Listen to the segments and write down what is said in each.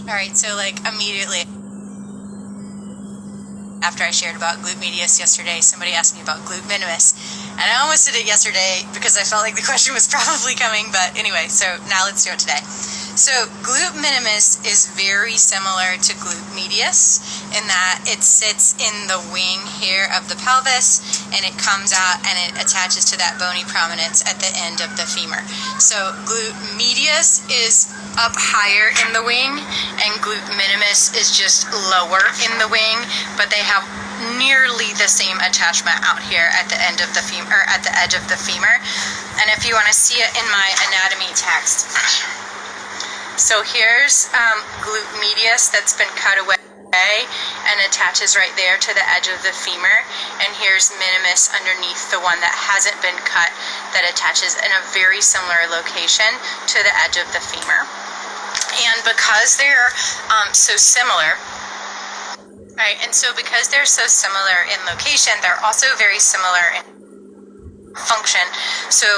Alright, so like immediately after I shared about glute medius yesterday, somebody asked me about glute minimus. And I almost did it yesterday because I felt like the question was probably coming, but anyway, so now let's do it today. So glute minimus is very similar to glute medius in that it sits in the wing here of the pelvis and it comes out and it attaches to that bony prominence at the end of the femur. So glute medius is up higher in the wing and glute minimus is just lower in the wing, but they have nearly the same attachment out here at the end of the femur, or at the edge of the femur. And if you want to see it in my anatomy text, so here's glute medius that's been cut away and attaches right there to the edge of the femur, and here's minimus underneath the one that hasn't been cut that attaches in a very similar location to the edge of the femur. And because they're so similar, right, and so because they're so similar in location, they're also very similar in function. So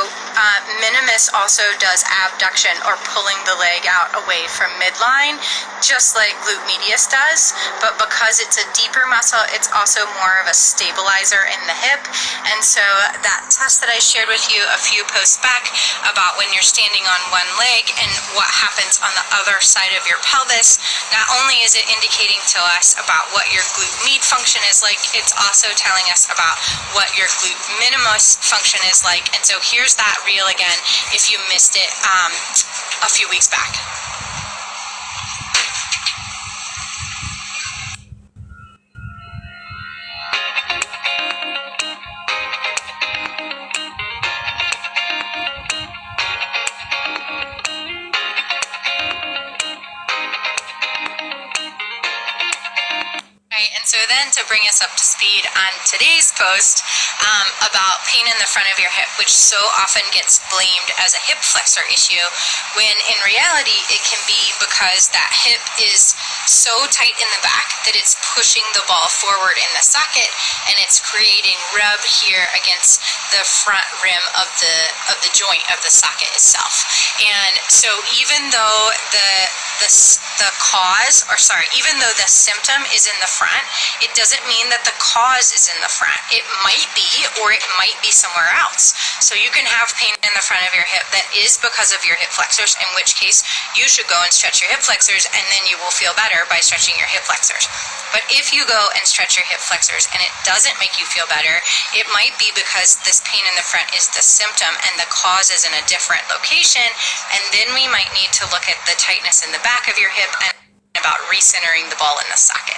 minimus also does abduction, or pulling the leg out away from midline, just like glute medius does, but because it's a deeper muscle, it's also more of a stabilizer in the hip. And so that test that I shared with you a few posts back about when you're standing on one leg and what happens on the other side of your pelvis, not only is it indicating to us about what your glute med function is like, it's also telling us about what your glute minimus function is like. And so here's that reel again if you missed it a few weeks back. And so then to bring us up to speed on today's post about pain in the front of your hip, which so often gets blamed as a hip flexor issue, when in reality it can be because that hip is so tight in the back that it's pushing the ball forward in the socket, and it's creating rub here against the front rim of the joint of the socket itself. And so even though even though the symptom is in the front, it doesn't mean that the cause is in the front. It might be, or it might be somewhere else. So you can have pain in the front of your hip that is because of your hip flexors, in which case you should go and stretch your hip flexors, and then you will feel better by stretching your hip flexors. But if you go and stretch your hip flexors and it doesn't make you feel better, it might be because this pain in the front is the symptom and the cause is in a different location, and then we might need to look at the tightness in the back of your hip and about recentering the ball in the socket.